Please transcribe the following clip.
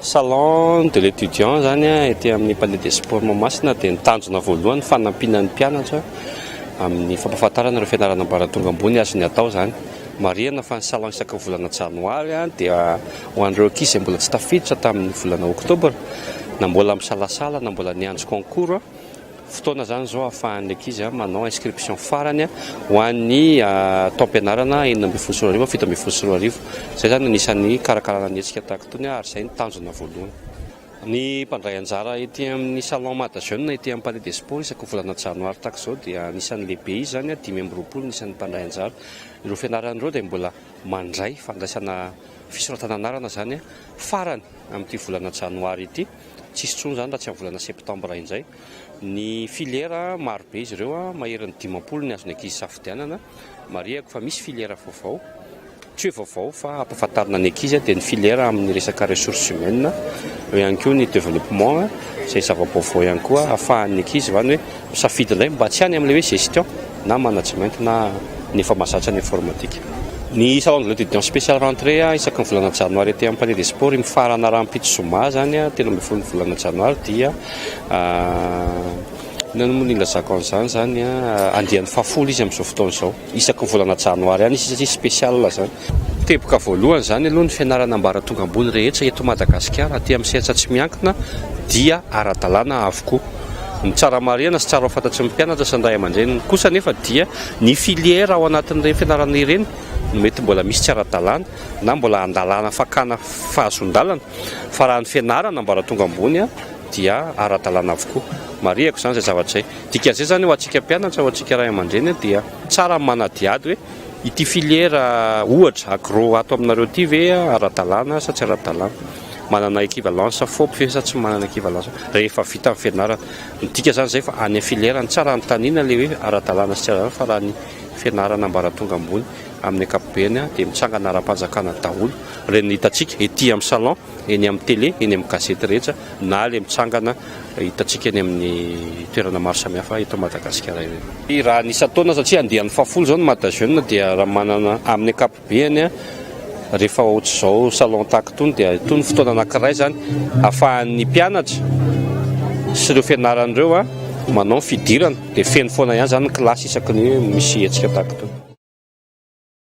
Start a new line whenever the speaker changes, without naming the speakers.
Salon de l'étudiant zany ety amin'ny palais des sports Mahamasina dia nitanjona voalohany fanampinan'ny mpianatra amin'ny fampahafantarana ireo fianarana ambaratonga ambony azo ny atao zany. Marihana fa ny salon isaka volana janoary dia ho an'ireo ankizy mbola tsy tafiditra tamin'ny volana oktobra na mbola misalasala na mbola niandry concours fotoana zany zao ahafahan'ny ankizy manao inscription farany ho an'ny taom-pianarana 7 zay zany anisan'ny karakarana ny hetsika tahaka itony ary izay nitanjona voalohany. Ny mpandray anjara ety amin'ny salon Mada Jeune ety amin'ny palais des sports isaka volana janoary tahaka izao dia anisan'ny lehibe izy zany 5 nisan'ny mpandray anjara. Ireo fianaran'ireo dia mbola mandray fandraisana fisoratana anarana zany farany amin'ity volana janoary ity, tsisy intsony zany raha tsy amin'ny volana septambra indray. Ny filiera marobe izy ireo maherin'ny 50 ny azony ankizy safidianana. Marihako fa misy filiera vaovao, tsy hoe vaovao fa ampahafantarina ny ankizy dia ny filiera amin'ny resaka ressources humaines, eo ihany koa ny développement izay zava-baovao ihany koa ahafahan'ny ankizy zany hoe misafidy indray mba tsy hany amin'ilay hoe gestion na management na ny efa mahazatra ny informatique. Ny salon de l'étudiant spécial rentrée isaka ny volana janoary ety amin'ny palais des sports mifarana rahampitso zoma zany 13 volana janoary dia nilazako an'izany zany andian'ny fahafolo izy amin'izao fotoana izao isaka ny volana janoary any izy satria spécial zany. Teboka voalohany zany aloha ny fianarana ambaratonga ambony rehetra eto Madagasikara aty amin'ny sehatsa tsy miankina dia ara-dalàna avokoa. Ny tsara marihana sy tsara ho fantatry ny mpianatra sy ny ray aman-dreniny kosa nefa dia ny filiera ao anatin'ireny fianarana ireny mety mbola misy tsy ara-dalàna na mbola andalàna fakana fahazon-dalana fa raha ny fianarana ambaratonga ambony dia ara-dalàna avokoa. Marihako zany zay zavatra izay. Dikan'izay zany ho antsika mpianatra ho antsika ray aman-dreny dia tsara manadiady hoe ity filiera ohatra agro ato aminareo ity ve ara-dalàna sa tsy ara-dalàna. Manana équivalence fopy ve sa tsy manana équivalence rehefa vita amin'ny fianarana. Ny dika zany zay fa any filiera ny tsara anontaniana le hoe ara-dalàna sy tsy ara-dalàna fa raha ny fianarana ambaratonga ambony amin'ny ankapobeny dia mitsangana ara-panjakana daholo. Ireny hitantsika ety amin'ny salon, eny amin'ny télé, eny amin'ny gazety rehetra na le mitsangana hitantsika eny amin'ny toerana maro samihafa eto Madagasikara ireny. Raha ny isa-taona satria andian'ny fahafolo zao ny Mada Jeune dia raha manana amin'ny ankapobeny rehefa ohatry izao salon tahaka itony dia itony fotoana anankiray zany ahafahan'ny mpianatra sy ireo fianaran'ireo manao fidirana dia feno foana ihany zany ny kilasy isaky ny misy hetsika tahaka itony.